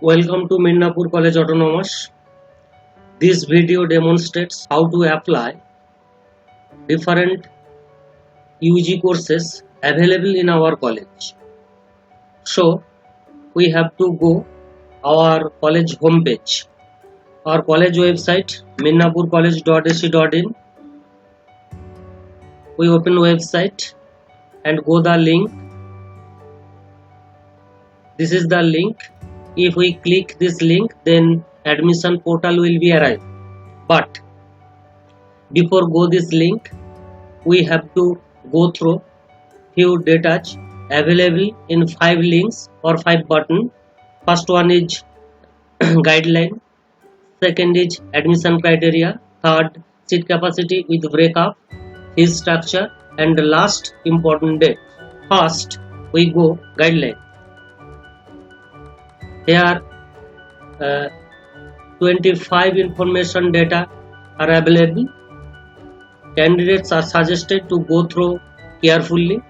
Welcome to Midnapur College Autonomous. This video demonstrates how to apply different UG courses available in our college. So we have to go our college homepage. Our college website midnapurcollege.ac.in. We open website and go the link. This is the link. If we click this link, then admission portal will be arrived. But before go this link, we have to go through few data available in 5 links or 5 button. First one is guideline, second is admission criteria, third seat capacity with breakup, fees structure, and the last important date. First we go guideline. Here 25 information data are available. Candidates are suggested to go through carefully.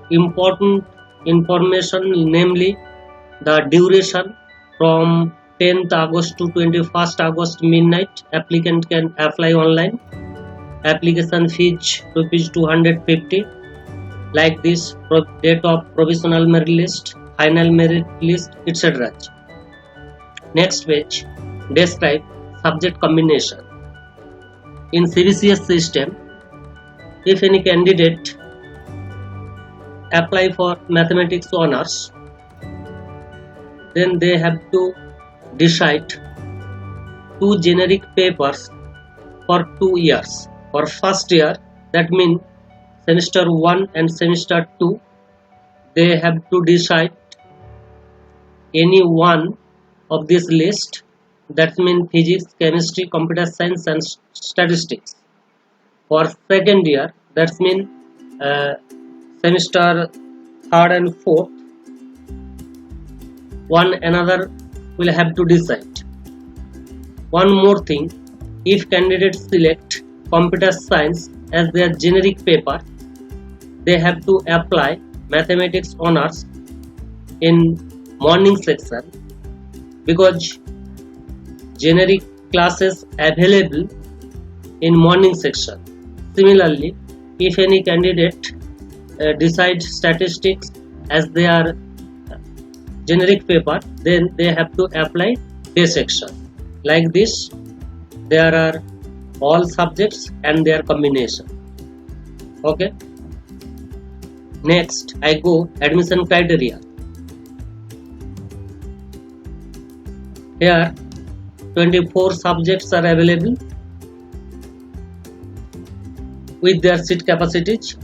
Important information, namely the duration from 10th August to 21st August midnight. Applicant can apply online. Application fees rupees 250. Like this, date of provisional merit list, final merit list, etc. Next page, describe subject combination. In CBCS system, if any candidate apply for mathematics honors, then they have to decide 2 generic papers for 2 years. For first year, that means semester 1 and semester 2, they have to decide any one of this list, that means physics, chemistry, computer science and statistics. For second year, that means semester 3rd and 4th, one another will have to decide. One more thing, if candidates select computer science as their generic paper, they have to apply mathematics honors in morning section, because generic classes available in morning section. Similarly, if any candidate decides statistics as their generic paper, then they have to apply day section. Like this, there are all subjects and their combination. Okay. Next, I go admission criteria. Here 24 subjects are available with their seat capacities.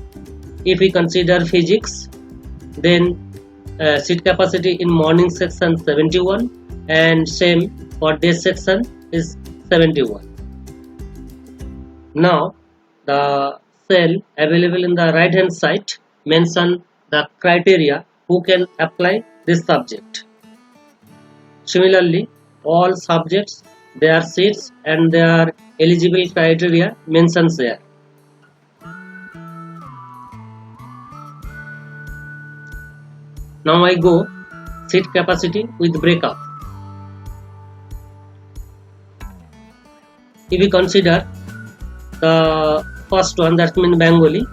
If we consider physics, then seat capacity in morning section 71 and same for day section is 71. Now the cell available in the right hand side mention the criteria who can apply this subject. Similarly, all subjects, their seats and their eligible criteria mentions there. Now I go seat capacity with breakup. If we consider the first one, that means Bengali,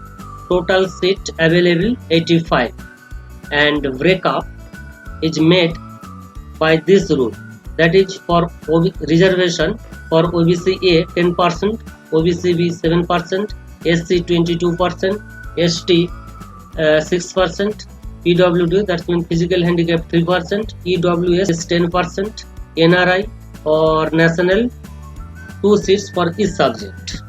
total seat available 85 and breakup is made by this rule. That is, for reservation for OBC A 10%, OBC B 7%, SC 22%, ST 6%, PWD, that means physical handicap 3%, EWS is 10%, NRI or national 2 seats for each subject.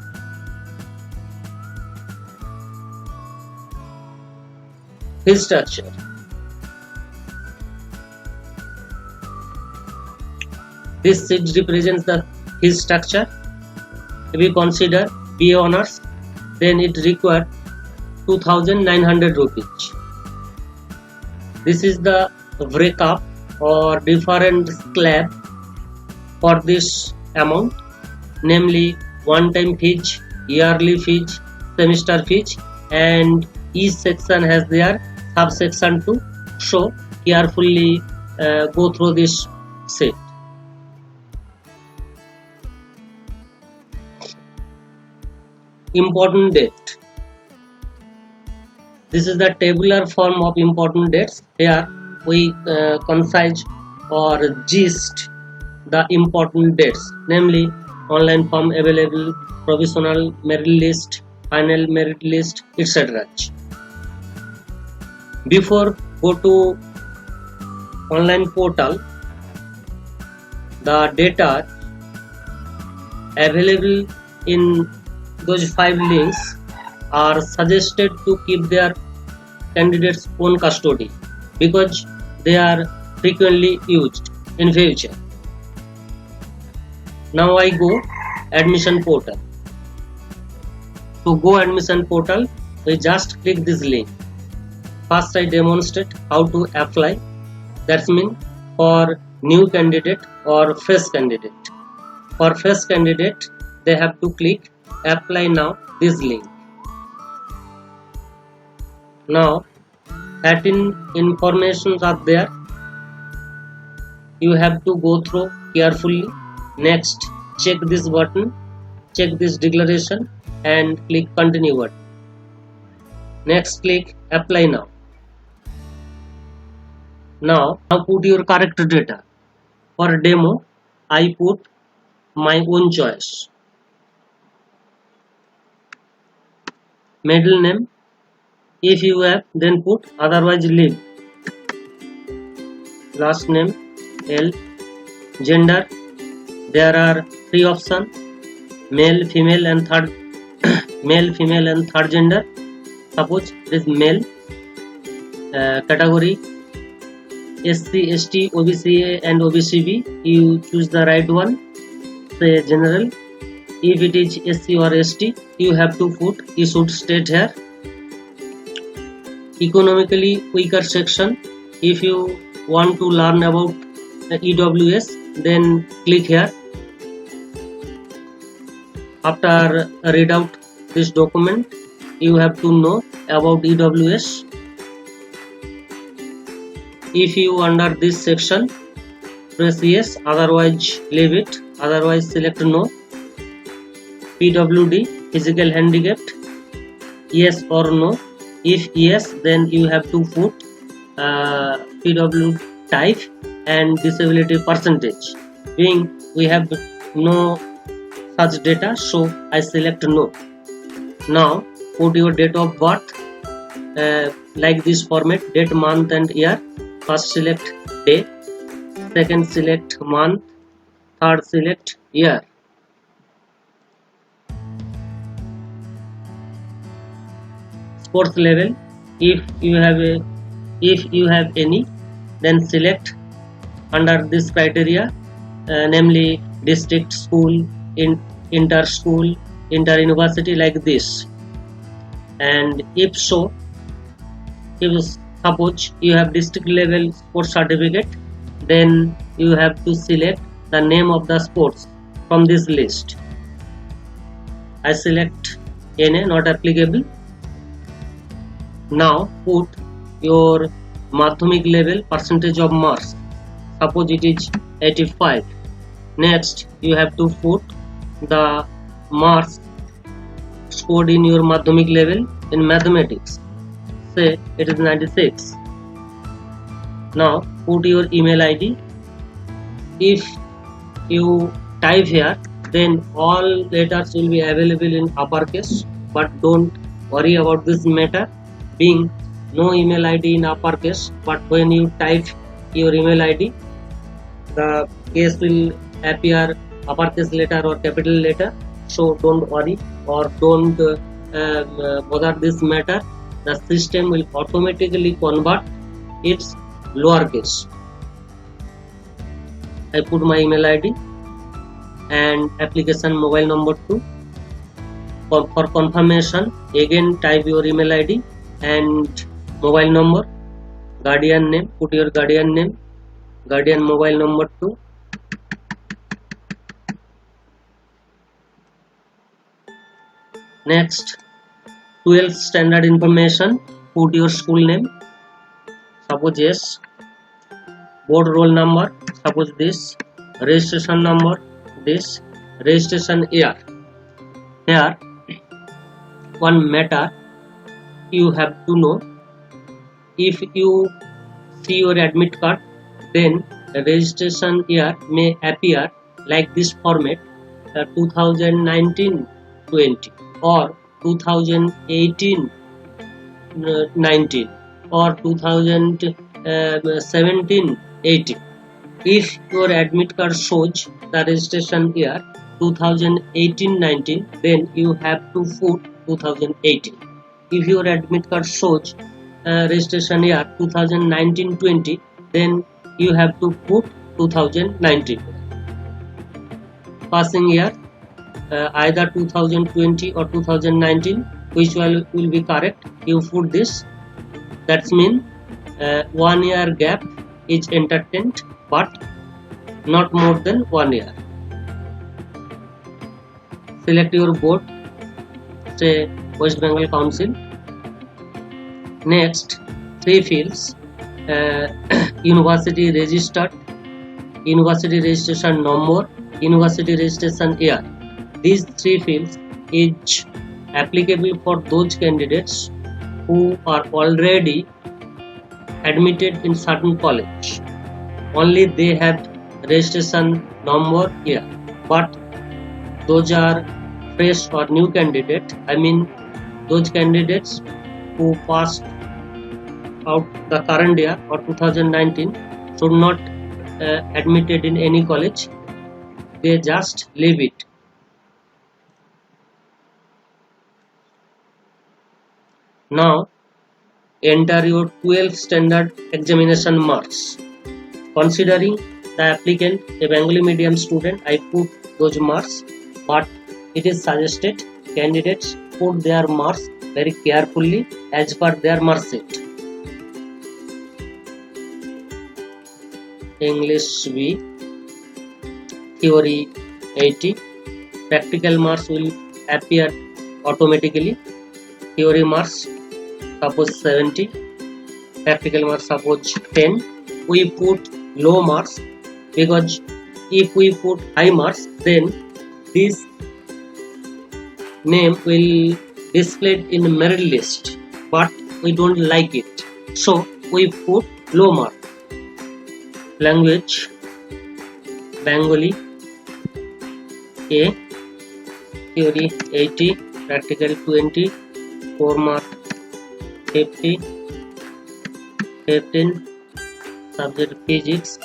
Fees structure. This sheet represents the fees structure. If we consider BA honors, then it requires 2,900 rupees. This is the breakup or different slab for this amount, namely one-time fees, yearly fees, semester fees, and each section has their subsection to show carefully go through this sheet. Important date. This is the tabular form of important dates. Here we concise or gist the important dates, namely online form available, provisional merit list, final merit list, etc. Before go to online portal, the data available in those 5 links are suggested to keep their candidates own custody because they are frequently used in future. Now I go admission portal. To go admission portal, we just click this link. First I demonstrate how to apply. That means for new candidate or fresh candidate. For fresh candidate, they have to click apply now this link. Now 13 informations are there. You have to go through carefully. Next, check this button, check this declaration and click continue button. Next, click apply now. Now put your correct data. For demo, I put my own choice. Middle name, if you have, then put, otherwise leave. Last name, L. Gender, there are 3 options: male, female and third male, female and third gender. Suppose it is male. Category, SC, ST, OBCA and OBCB. You choose the right one. Say general. If it is SC or ST, you have to put, you should state here. Economically weaker section, if you want to learn about EWS, then click here. After read out this document, you have to know about EWS. If you under this section, press yes, otherwise leave it, otherwise select no. PWD, physical handicapped, yes or no. If yes, then you have to put PW type and disability percentage. Being we have no such data, so I select no. Now put your date of birth like this format: date, month and year. First select day, second select month, third select year. Sports level, if you have any, then select under this criteria, namely district, school, inter school, inter university, like this. And if so, if suppose you have district level sports certificate, then you have to select the name of the sports from this list. I select NA, not applicable. Now put your Madhyamik level percentage of marks. Suppose it is 85. Next, you have to put the marks scored in your Madhyamik level in mathematics. Say it is 96. Now put your email ID. If you type here, then all letters will be available in uppercase, but don't worry about this matter, being no email ID in uppercase, but when you type your email ID, the case will appear uppercase letter or capital letter, so don't worry or don't bother this matter. The system will automatically convert its lowercase. I put my email ID and application mobile number too. For confirmation, again type your email ID and mobile number. Guardian name, put your guardian name, guardian mobile number too. Next, 12th standard information, put your school name. Suppose yes, board roll number, suppose this, registration number, this, registration year. Here one matter you have to know, if you see your admit card, then the registration year may appear like this format, 2019-20 or 2018-19 or 2017-18. If your admit card shows the registration year 2018-19, then you have to put 2018. If your admit card shows registration year 2019-20, then you have to put 2019. Passing year, either 2020 or 2019, which will be correct, you put this. That's mean 1 year gap is entertained, but not more than 1 year. Select your board, say West Bengal Council. Next, 3 fields, university registered, university registration number, university registration year. These 3 fields is applicable for those candidates who are already admitted in certain college. Only they have registration number year, but those are fresh or new candidate, I mean those candidates who passed out the current year or 2019 should not admitted in any college. They just leave it. Now enter your 12th standard examination marks. Considering the applicant a Bengali medium student, I put those marks, but it is suggested candidates put their marks very carefully as per their mark sheet. English B, theory 80, practical marks will appear automatically. Theory marks suppose 70, practical marks suppose 10. We put low marks because if we put high marks, then this name will displayed in merit list, but we don't like it, so we put low mark. Language Bengali A, theory 80, practical 20, 4 mark 50, 15, subject physics,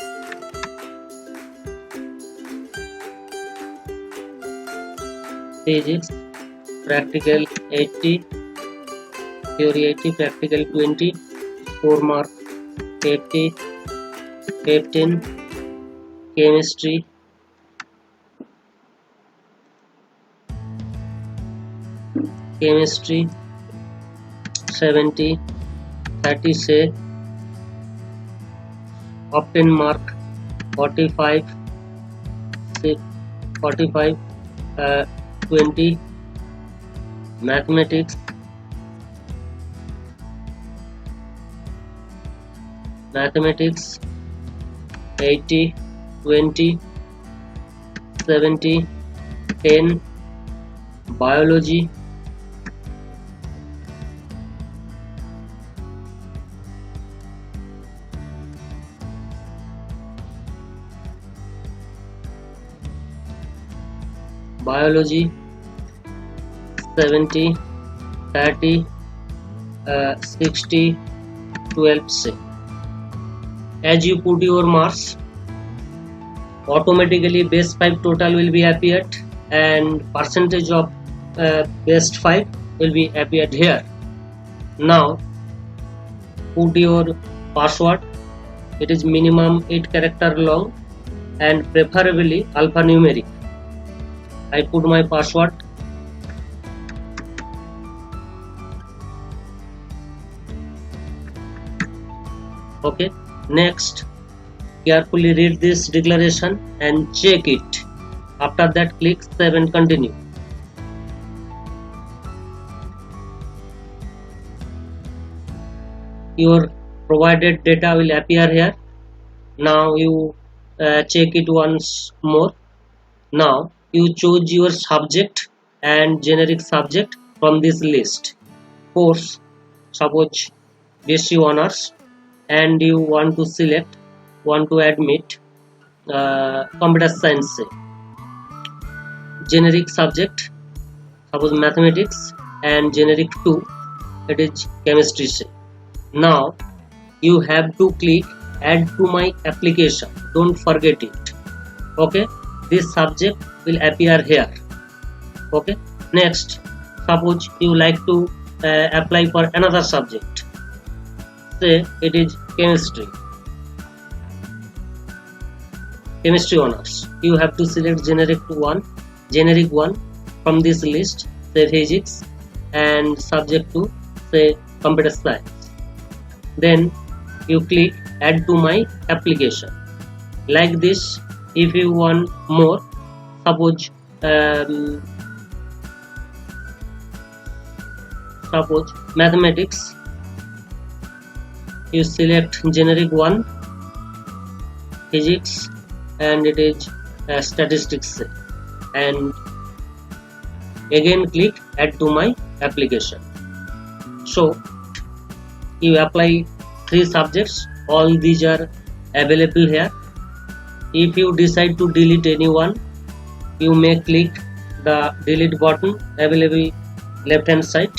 practical 80, theory 80, practical 20, 4 mark 50, 15, chemistry, chemistry 70, 30 say, obtain mark 45, 45, 20, mathematics, 80, 20, 70, 10, biology, biology 70, 30, 60, 12 say. As you put your marks, automatically base 5 total will be appeared and percentage of best 5 will be appeared here. Now put your password. It is minimum 8 character long and preferably alphanumeric. I put my password. Okay, next carefully read this declaration and check it. After that, click save and continue. Your provided data will appear here. Now you check it once more. Now you choose your subject and generic subject from this list. Course, suppose BSc Honors, and you want to admit computer science. Generic subject, suppose mathematics, and generic 2, it is chemistry. Now you have to click add to my application, don't forget it. Okay, this subject will appear here. Okay, next, suppose you like to apply for another subject, say it is chemistry honors. You have to select generic one from this list, say physics, and subject to say computer science. Then you click add to my application. Like this, if you want more, suppose mathematics, you select generic one, physics, and it is statistics, and again click add to my application. So you apply 3 subjects, all these are available here. If you decide to delete anyone, you may click the delete button available left hand side.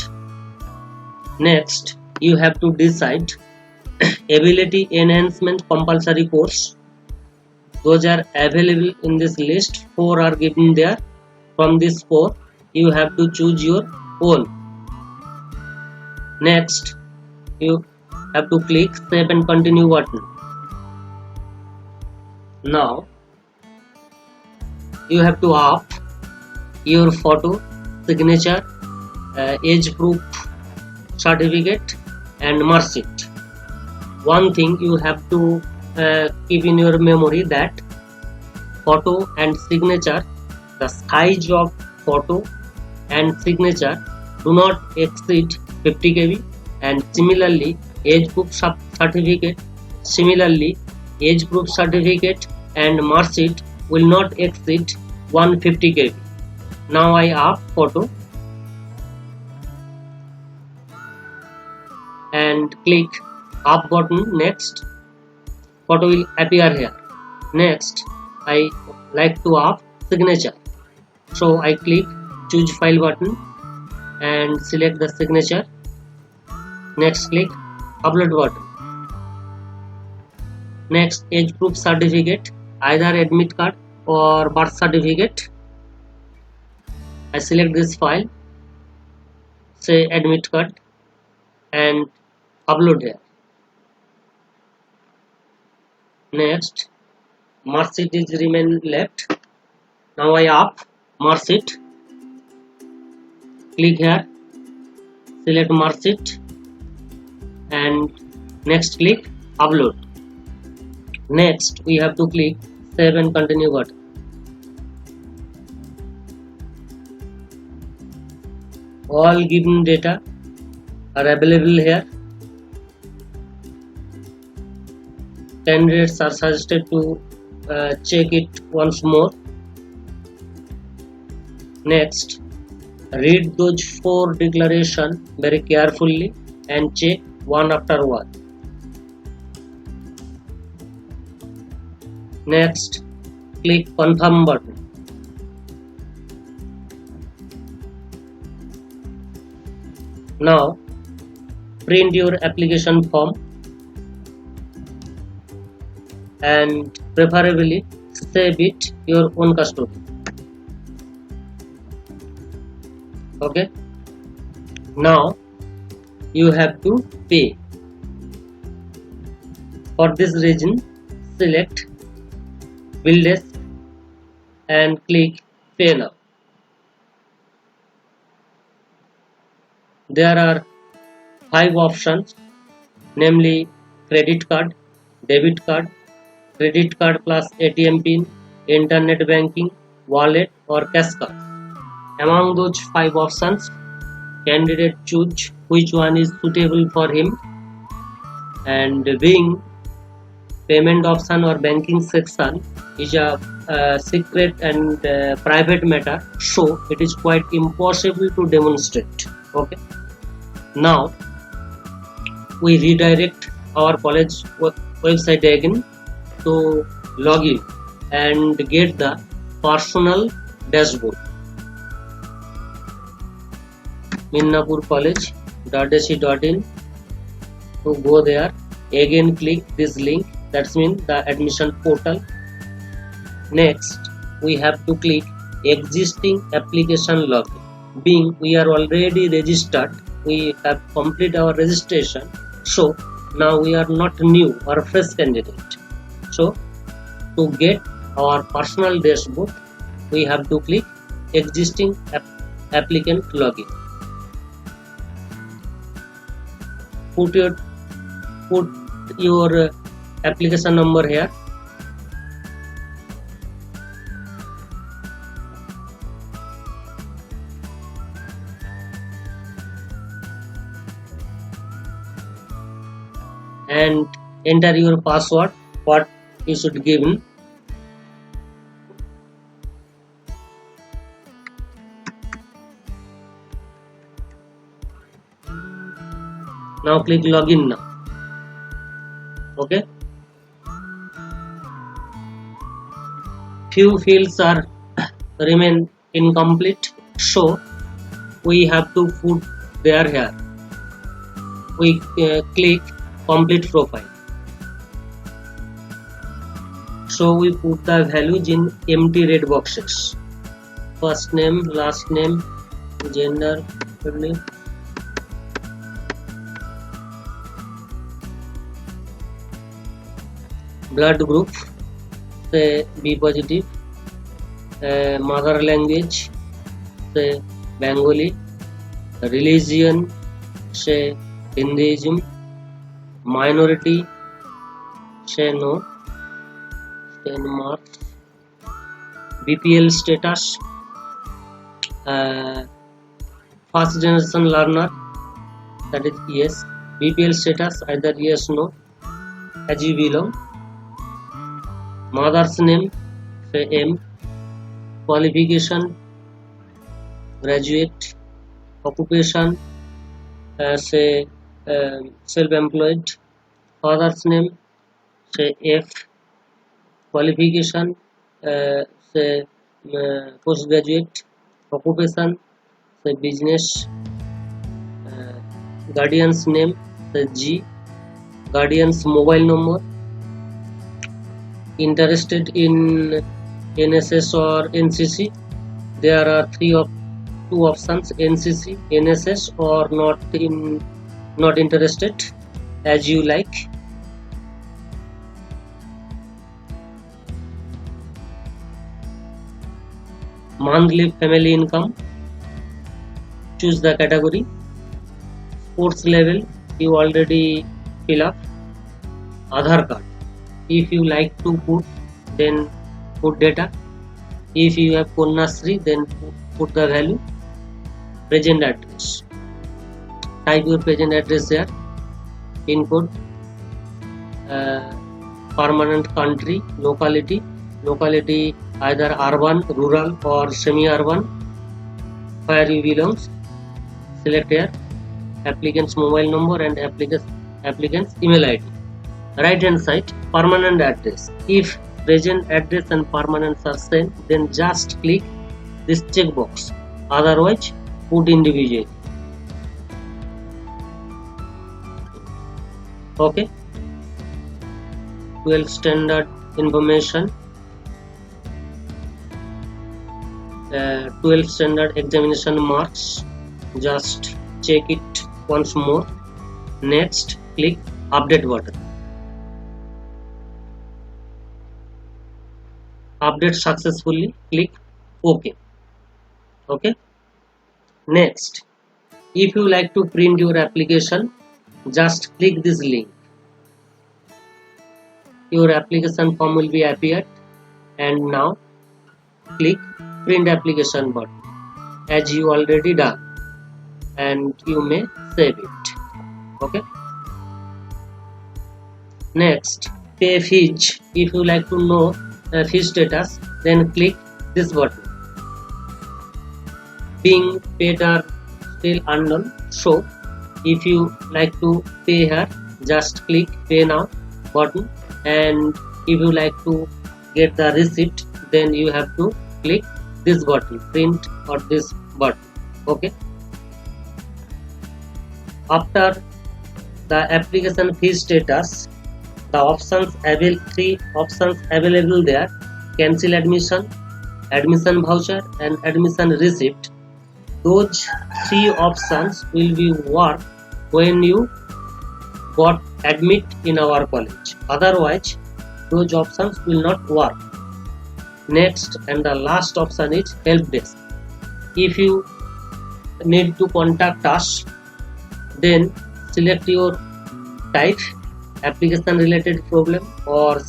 Next, you have to decide ability enhancement compulsory course. Those are available in this list, 4 are given there. From this 4 you have to choose your own. Next, you have to click save and continue button. Now you have to up your photo, signature, age proof certificate, and mark sheet. One thing you have to keep in your memory, that photo and signature, the size of photo and signature do not exceed 50 KB, and similarly age proof certificate and mark sheet will not exceed 150 KB. Now I up photo and click up button. Next, photo will appear here. Next, I like to up signature, so I click choose file button and select the signature. Next, click upload button. Next, age proof certificate, either admit card or birth certificate. I select this file, say admit card, and upload here. Next, mark sheet is remain left. Now I up mark sheet, click here, select mark sheet, and next click upload. Next, we have to click save and continue button. All given data are available here. Candidates are suggested to check it once more. Next, read those 4 declarations very carefully and check one after one. Next, click confirm button. Now print your application form and preferably save it your own custody. Okay, now you have to pay. For this reason, select bill desk and click pay now. There are 5 options, namely credit card, debit card, credit card plus ATM pin, internet banking, wallet, or cash card. Among those 5 options, candidate choose which one is suitable for him, and being payment option or banking section is a secret and private matter, so it is quite impossible to demonstrate. Okay, now we redirect our college website again to log in and get the personal dashboard. minnapurcollege.ac.in. to go there, again click this link, that's mean the admission portal. Next we have to click existing application login. Being we are already registered, we have completed our registration, so now we are not new or fresh candidate. So to get our personal dashboard, we have to click existing applicant login. Put your application number here. And enter your password, what you should give in. Now click login now. Okay, few fields are remain incomplete, so we have to put there here. We click complete profile, so we put the values in empty red boxes. First name, last name, gender, blood group, say B positive, mother language, say Bengali, religion, say Hinduism, minority, say no, Denmark, BPL status, first generation learner, that is yes, BPL status either yes, no, as you belong. Mother's name, say M, qualification, graduate, occupation, say self-employed. Father's name, say F, qualification, say postgraduate, occupation, say business, guardian's name, say G, guardian's mobile number. Interested in NSS or NCC, there are two options, NCC, NSS, or not interested, as you like. Monthly family income, choose the category. Sports level you already fill up. Aadhaar card, if you like to put, then put data. If you have Konyasri, then put the value. Present address, type your present address here. Pin code, permanent country, locality either urban, rural, or semi-urban, where you belong. Select here applicant's mobile number and applicant's email ID. Right hand side, permanent address. If present address and permanent are same, then just click this checkbox, otherwise put individual. Okay, 12 standard information, 12 standard examination marks, just check it once more. Next, click update button. Update successfully, click OK. Okay, next, if you like to print your application, just click this link. Your application form will be appeared, and now click print application button, as you already done, and you may save it. Okay, next pay fees. If you like to know fee status, then click this button. Being paid are still unknown, so if you like to pay here, just click pay now button, and if you like to get the receipt, then you have to click this button, print, or this button. Okay, after the application fee status, the three options available there: cancel admission, admission voucher, and admission receipt. Those three options will be work when you got admit in our college. Otherwise, those options will not work. Next and the last option is help desk. If you need to contact us, then select your type: application related problem, or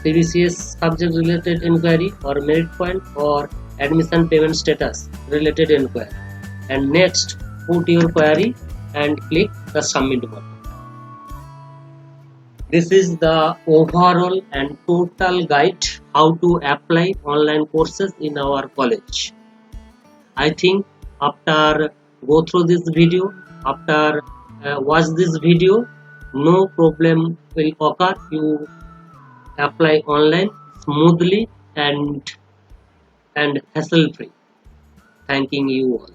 CBCS subject related inquiry, or merit point, or admission payment status related inquiry, and next put your query and click the submit button. This is the overall and total guide how to apply online courses in our college. I think after go through this video, after watch this video, no problem will occur. You apply online smoothly and hassle free. Thanking you all.